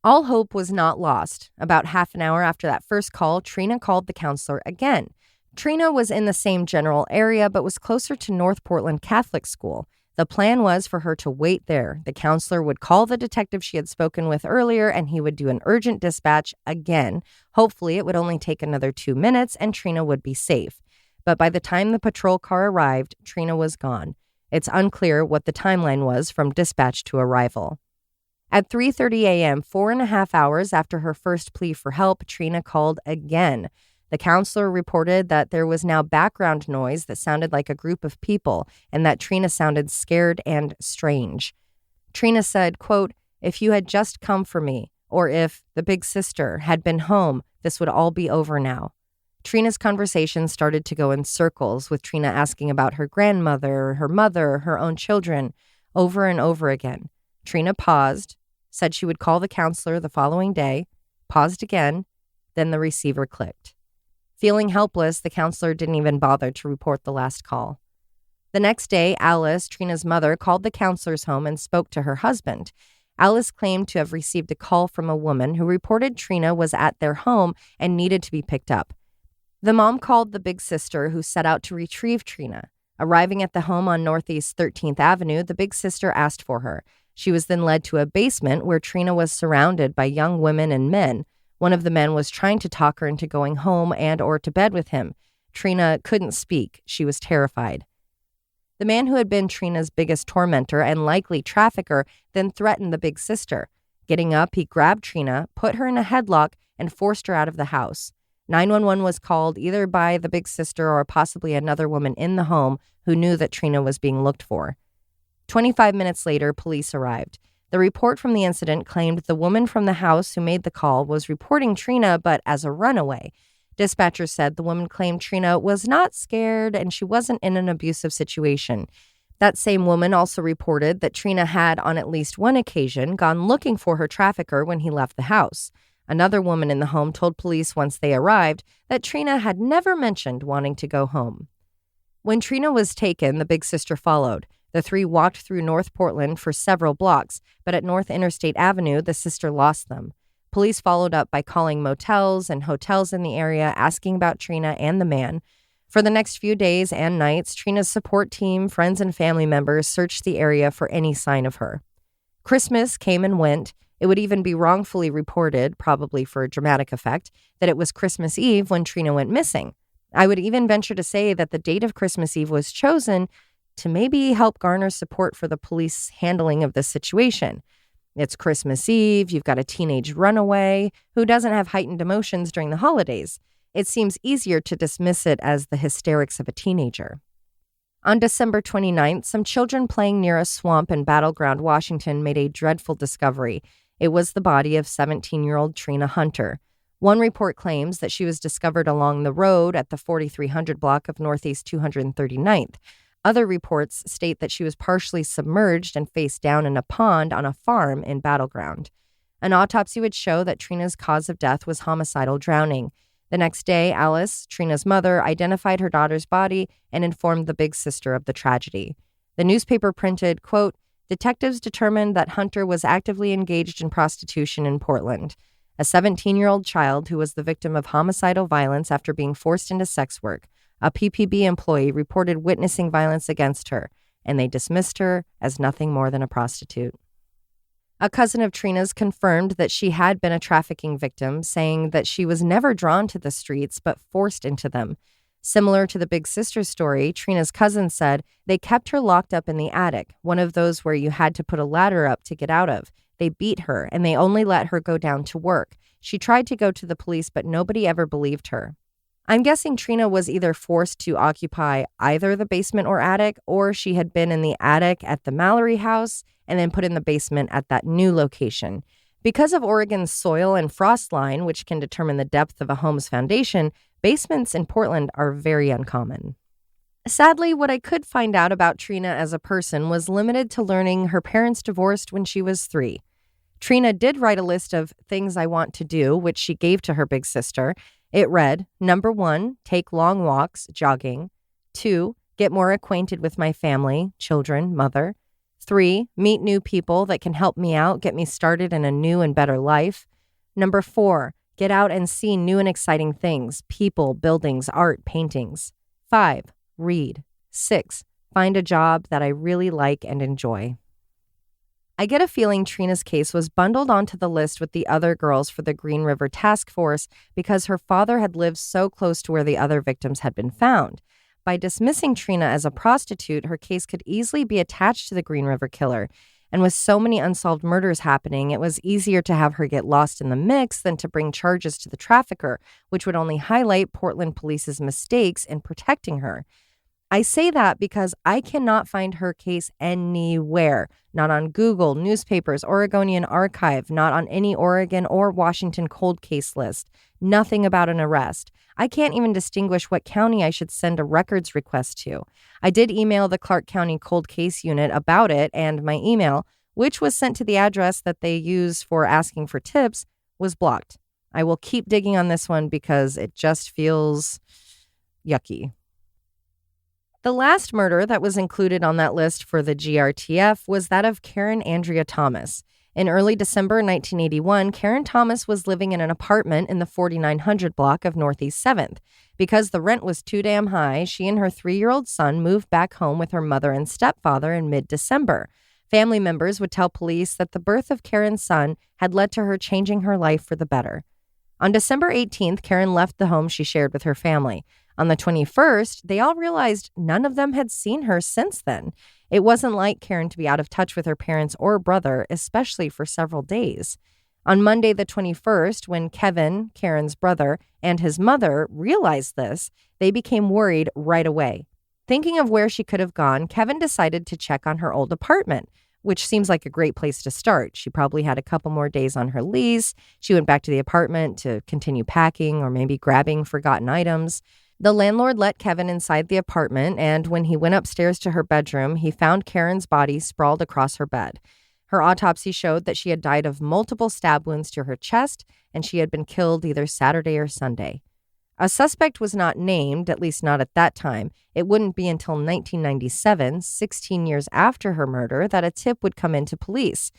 All hope was not lost. About half an hour after that first call, Trina called the counselor again. Trina was in the same general area, but was closer to North Portland Catholic School. The plan was for her to wait there. The counselor would call the detective she had spoken with earlier, and he would do an urgent dispatch again. Hopefully, it would only take another 2 minutes, and Trina would be safe. But by the time the patrol car arrived, Trina was gone. It's unclear what the timeline was from dispatch to arrival. At 3:30 a.m., 4.5 hours after her first plea for help, Trina called again. The counselor reported that there was now background noise that sounded like a group of people and that Trina sounded scared and strange. Trina said, quote, "If you had just come for me, or if the big sister had been home, this would all be over now." Trina's conversation started to go in circles, with Trina asking about her grandmother, her mother, her own children, over and over again. Trina paused, said she would call the counselor the following day, paused again, then the receiver clicked. Feeling helpless, the counselor didn't even bother to report the last call. The next day, Alice, Trina's mother, called the counselor's home and spoke to her husband. Alice claimed to have received a call from a woman who reported Trina was at their home and needed to be picked up. The mom called the big sister, who set out to retrieve Trina. Arriving at the home on Northeast 13th Avenue, the big sister asked for her. She was then led to a basement where Trina was surrounded by young women and men. One of the men was trying to talk her into going home and or to bed with him. Trina couldn't speak. She was terrified. The man who had been Trina's biggest tormentor and likely trafficker then threatened the big sister. Getting up, he grabbed Trina, put her in a headlock, and forced her out of the house. 911 was called either by the big sister or possibly another woman in the home who knew that Trina was being looked for. 25 minutes later, police arrived. The report from the incident claimed the woman from the house who made the call was reporting Trina, but as a runaway. Dispatchers said the woman claimed Trina was not scared and she wasn't in an abusive situation. That same woman also reported that Trina had, on at least one occasion, gone looking for her trafficker when he left the house. Another woman in the home told police once they arrived that Trina had never mentioned wanting to go home. When Trina was taken, the big sister followed. The three walked through North Portland for several blocks, but at North Interstate Avenue, the sister lost them. Police followed up by calling motels and hotels in the area, asking about Trina and the man. For the next few days and nights, Trina's support team, friends, and family members searched the area for any sign of her. Christmas came and went. It would even be wrongfully reported, probably for dramatic effect, that it was Christmas Eve when Trina went missing. I would even venture to say that the date of Christmas Eve was chosen to maybe help garner support for the police handling of this situation. It's Christmas Eve, you've got a teenage runaway who doesn't have heightened emotions during the holidays. It seems easier to dismiss it as the hysterics of a teenager. On December 29th, some children playing near a swamp in Battleground, Washington, made a dreadful discovery. It was the body of 17-year-old Trina Hunter. One report claims that she was discovered along the road at the 4300 block of Northeast 239th. Other reports state that she was partially submerged and face down in a pond on a farm in Battleground. An autopsy would show that Trina's cause of death was homicidal drowning. The next day, Alice, Trina's mother, identified her daughter's body and informed the big sister of the tragedy. The newspaper printed, quote, "Detectives determined that Hunter was actively engaged in prostitution in Portland. A 17-year-old child who was the victim of homicidal violence after being forced into sex work. A PPB employee reported witnessing violence against her, and they dismissed her as nothing more than a prostitute." A cousin of Trina's confirmed that she had been a trafficking victim, saying that she was never drawn to the streets but forced into them. Similar to the big sister's story, Trina's cousin said they kept her locked up in the attic, one of those where you had to put a ladder up to get out of. They beat her, and they only let her go down to work. She tried to go to the police, but nobody ever believed her. I'm guessing Trina was either forced to occupy either the basement or attic, or she had been in the attic at the Mallory house and then put in the basement at that new location. Because of Oregon's soil and frost line, which can determine the depth of a home's foundation, basements in Portland are very uncommon. Sadly, what I could find out about Trina as a person was limited to learning her parents divorced when she was 3. Trina did write a list of things I want to do, which she gave to her big sister. It read, number 1, take long walks, jogging. 2, get more acquainted with my family, children, mother. 3, meet new people that can help me out, get me started in a new and better life. Number 4, get out and see new and exciting things, people, buildings, art, paintings. 5, read. 6, find a job that I really like and enjoy. I get a feeling Trina's case was bundled onto the list with the other girls for the Green River Task Force because her father had lived so close to where the other victims had been found. By dismissing Trina as a prostitute, her case could easily be attached to the Green River Killer. And with so many unsolved murders happening, it was easier to have her get lost in the mix than to bring charges to the trafficker, which would only highlight Portland police's mistakes in protecting her. I say that because I cannot find her case anywhere. Not on Google, newspapers, Oregonian Archive, not on any Oregon or Washington cold case list. Nothing about an arrest. I can't even distinguish what county I should send a records request to. I did email the Clark County Cold Case Unit about it, and my email, which was sent to the address that they use for asking for tips, was blocked. I will keep digging on this one because it just feels yucky. The last murder that was included on that list for the GRTF was that of Karen Andrea Thomas. In early December 1981, Karen Thomas was living in an apartment in the 4900 block of Northeast 7th. Because the rent was too damn high, she and her 3-year-old son moved back home with her mother and stepfather in mid-December. Family members would tell police that the birth of Karen's son had led to her changing her life for the better. On December 18th, Karen left the home she shared with her family. On the 21st, they all realized none of them had seen her since then. It wasn't like Karen to be out of touch with her parents or brother, especially for several days. On Monday, the 21st, when Kevin, Karen's brother, and his mother realized this, they became worried right away. Thinking of where she could have gone, Kevin decided to check on her old apartment, which seems like a great place to start. She probably had a couple more days on her lease. She went back to the apartment to continue packing or maybe grabbing forgotten items. The landlord let Kevin inside the apartment, and when he went upstairs to her bedroom, he found Karen's body sprawled across her bed. Her autopsy showed that she had died of multiple stab wounds to her chest, and she had been killed either Saturday or Sunday. A suspect was not named, at least not at that time. It wouldn't be until 1997, 16 years after her murder, that a tip would come into police.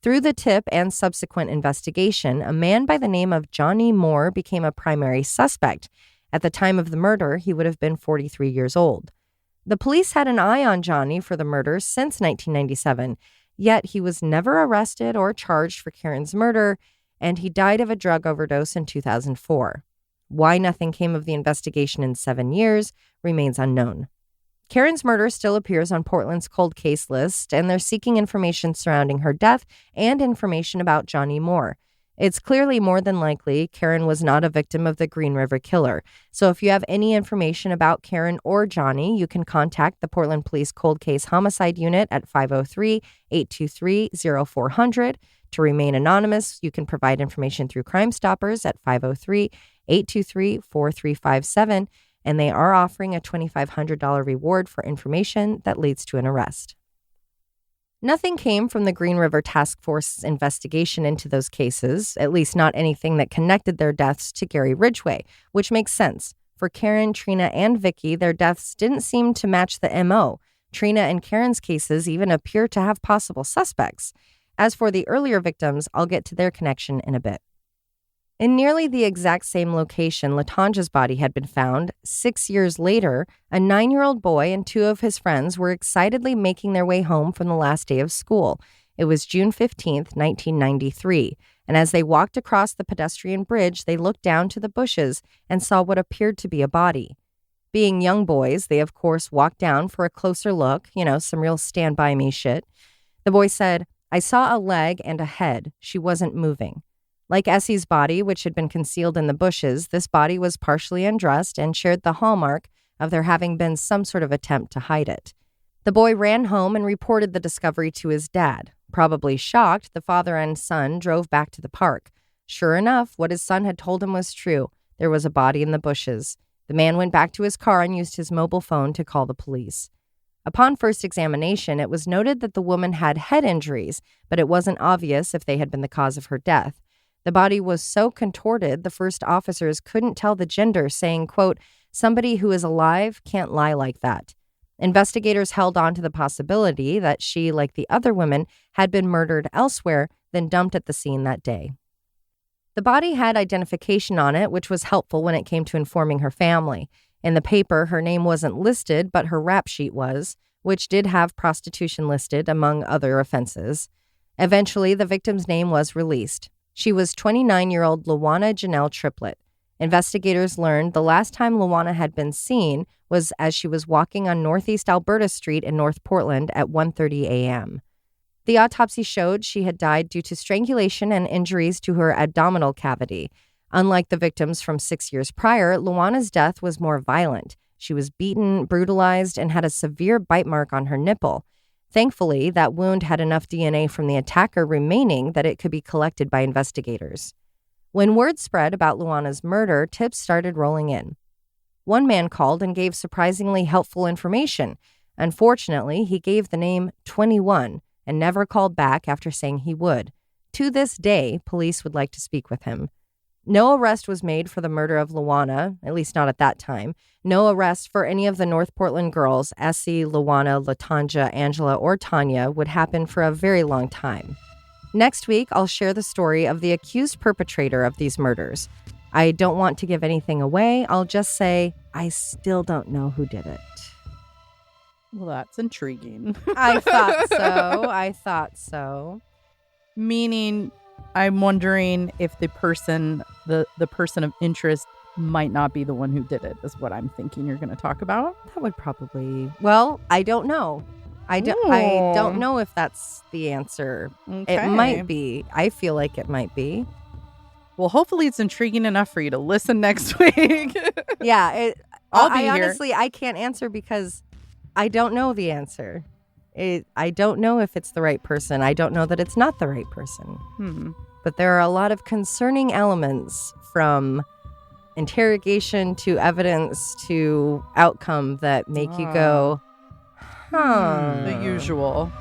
Through the tip and subsequent investigation, a man by the name of Johnny Moore became a primary suspect. At the time of the murder, he would have been 43 years old. The police had an eye on Johnny for the murder since 1997, yet he was never arrested or charged for Karen's murder, and he died of a drug overdose in 2004. Why nothing came of the investigation in 7 years remains unknown. Karen's murder still appears on Portland's cold case list, and they're seeking information surrounding her death and information about Johnny Moore. It's clearly more than likely Karen was not a victim of the Green River Killer. So if you have any information about Karen or Johnny, you can contact the Portland Police Cold Case Homicide Unit at 503-823-0400. To remain anonymous, you can provide information through Crime Stoppers at 503-823-4357, and they are offering a $2,500 reward for information that leads to an arrest. Nothing came from the Green River Task Force's investigation into those cases, at least not anything that connected their deaths to Gary Ridgway, which makes sense. For Karen, Trina, and Vicky, their deaths didn't seem to match the MO. Trina and Karen's cases even appear to have possible suspects. As for the earlier victims, I'll get to their connection in a bit. In nearly the exact same location LaTonja's body had been found, 6 years later, a 9-year-old boy and 2 of his friends were excitedly making their way home from the last day of school. It was June 15th, 1993, and as they walked across the pedestrian bridge, they looked down to the bushes and saw what appeared to be a body. Being young boys, they of course walked down for a closer look, some real stand-by-me shit. The boy said, "I saw a leg and a head. She wasn't moving." Like Essie's body, which had been concealed in the bushes, this body was partially undressed and shared the hallmark of there having been some sort of attempt to hide it. The boy ran home and reported the discovery to his dad. Probably shocked, the father and son drove back to the park. Sure enough, what his son had told him was true. There was a body in the bushes. The man went back to his car and used his mobile phone to call the police. Upon first examination, it was noted that the woman had head injuries, but it wasn't obvious if they had been the cause of her death. The body was so contorted, the first officers couldn't tell the gender, saying, quote, "Somebody who is alive can't lie like that." Investigators held on to the possibility that she, like the other women, had been murdered elsewhere, then dumped at the scene that day. The body had identification on it, which was helpful when it came to informing her family. In the paper, her name wasn't listed, but her rap sheet was, which did have prostitution listed among other offenses. Eventually, the victim's name was released. She was 29-year-old Luana Janelle Triplett. Investigators learned the last time Luana had been seen was as she was walking on Northeast Alberta Street in North Portland at 1:30 a.m. The autopsy showed she had died due to strangulation and injuries to her abdominal cavity. Unlike the victims from 6 years prior, Luana's death was more violent. She was beaten, brutalized, and had a severe bite mark on her nipple. Thankfully, that wound had enough DNA from the attacker remaining that it could be collected by investigators. When word spread about Luana's murder, tips started rolling in. One man called and gave surprisingly helpful information. Unfortunately, he gave the name 21 and never called back after saying he would. To this day, police would like to speak with him. No arrest was made for the murder of Luana, at least not at that time. No arrest for any of the North Portland girls, Essie, Luana, LaTonja, Angela, or Tanya, would happen for a very long time. Next week, I'll share the story of the accused perpetrator of these murders. I don't want to give anything away. I'll just say I still don't know who did it. Well, that's intriguing. I thought so. Meaning, I'm wondering if the person of interest might not be the one who did it, is what I'm thinking you're going to talk about. That would probably... Well, I don't know. I don't know if that's the answer. It might be. I feel like it might be. Well, hopefully it's intriguing enough for you to listen next week. Yeah. I'll be here. Honestly, I can't answer because I don't know the answer. I don't know if it's the right person. I don't know that it's not the right person. But there are a lot of concerning elements from interrogation to evidence to outcome that make you go, The usual.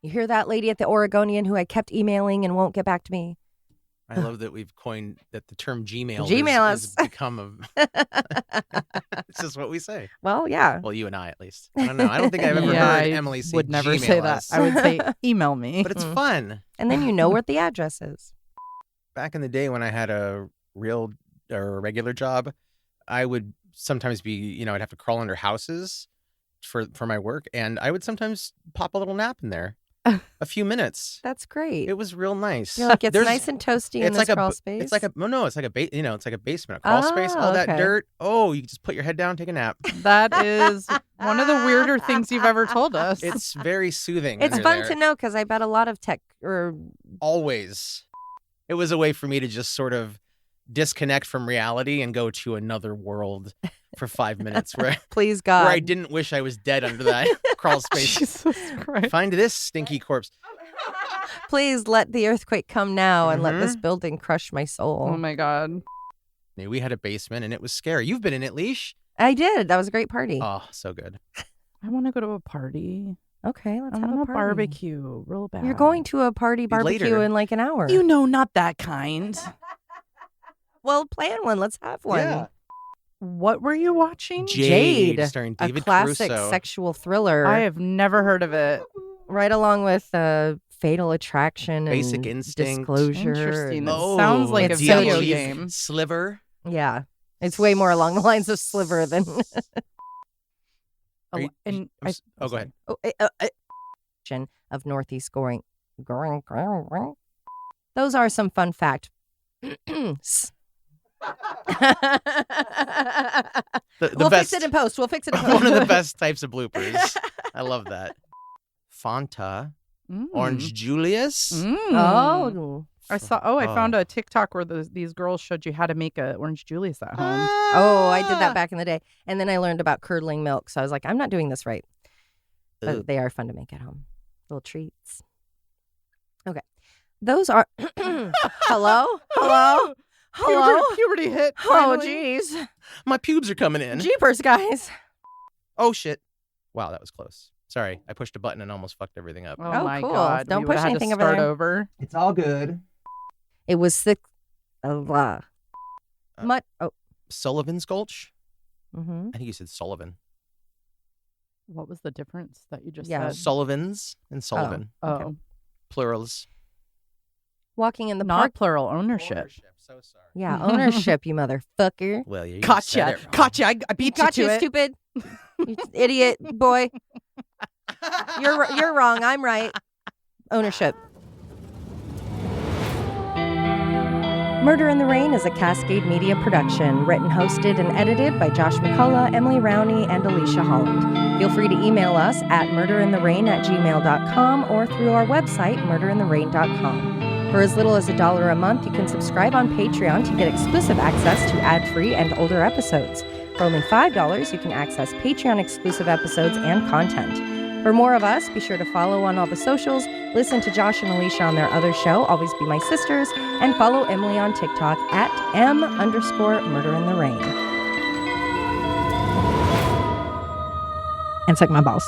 You hear that lady at the Oregonian who I kept emailing and won't get back to me? I love that we've coined that the term Gmail Gmail has become it's just what we say. Well, yeah. Well, you and I, at least. I don't know. I don't think I've ever heard I Emily say would never Gmail say that. us. I would say email me. But it's fun. And then you know where the address is. Back in the day when I had a real or a regular job, I would sometimes be, I'd have to crawl under houses for my work, and I would sometimes pop a little nap in there. A few minutes. That's great. It was real nice. You're like, it's nice and toasty in this crawl space. It's like a it's like a basement, a crawl space, all that dirt. Oh, you just put your head down, take a nap. That is one of the weirder things you've ever told us. It's very soothing. It's fun to know because I bet a lot of tech always. It was a way for me to just sort of disconnect from reality and go to another world for 5 minutes where please God, where I didn't wish I was dead under that crawl space. Jesus Christ. Find this stinky corpse. Please let the earthquake come now and let this building crush my soul. Oh my God. We had a basement and it was scary. You've been in it, Leash? I did. That was a great party. Oh, so good. I want to go to a party. Okay, let's I have want a a party. barbecue real bad. You're going to a party barbecue Later. in like an hour. You know, not that kind. Well, plan one. Let's have one. Yeah. What were you watching? Jade, starring a David classic Caruso. sexual thriller. I have never heard of it. Right along with Fatal Attraction Basic and Instinct. Disclosure. Interesting. It Oh, sounds like a it's video so game. Sliver. Yeah. It's way more along the lines of Sliver than... Are you- And go ahead. of Northeast scoring. Those are some fun fact. We'll best, fix it in post. We'll fix it in one post. of the best types of bloopers. I love that. Fanta, Orange Julius. Oh. I found a TikTok where these girls showed you how to make a orange Julius at home. Oh, I did that back in the day. And then I learned about curdling milk. So I was like, I'm not doing this right. But they are fun to make at home. Little treats. Okay. Those are... Hello? Hello? Hello? Puberty hit. Oh, finally. geez. My pubes are coming in. Jeepers, guys. Oh, shit. Wow, that was close. Sorry, I pushed a button and almost fucked everything up. Oh, my cool. God. Don't We would've push had to anything over start there. over. It's all good. It was six... Oh. Sullivan's Gulch? Mm-hmm. I think you said Sullivan. What was the difference that you just Yeah. said? Sullivan's and Sullivan. Oh, Okay. Plurals. Walking in the not park. plural ownership. So sorry. Yeah, ownership, you motherfucker. Well, you just said Gotcha. it wrong. Gotcha. I beat you Gotcha, to it. stupid. You idiot boy. You're wrong. I'm right. Ownership. Murder in the Rain is a Cascade Media production, written, hosted, and edited by Josh McCullough, Emily Rowney, and Alicia Holland. Feel free to email us at murderintherain@gmail.com or through our website, murderintherain.com. For as little as $1 a month, you can subscribe on Patreon to get exclusive access to ad-free and older episodes. For only $5, you can access Patreon-exclusive episodes and content. For more of us, be sure to follow on all the socials, listen to Josh and Alicia on their other show, Always Be My Sisters, and follow Emily on TikTok at @M_murderintherain. And suck my balls.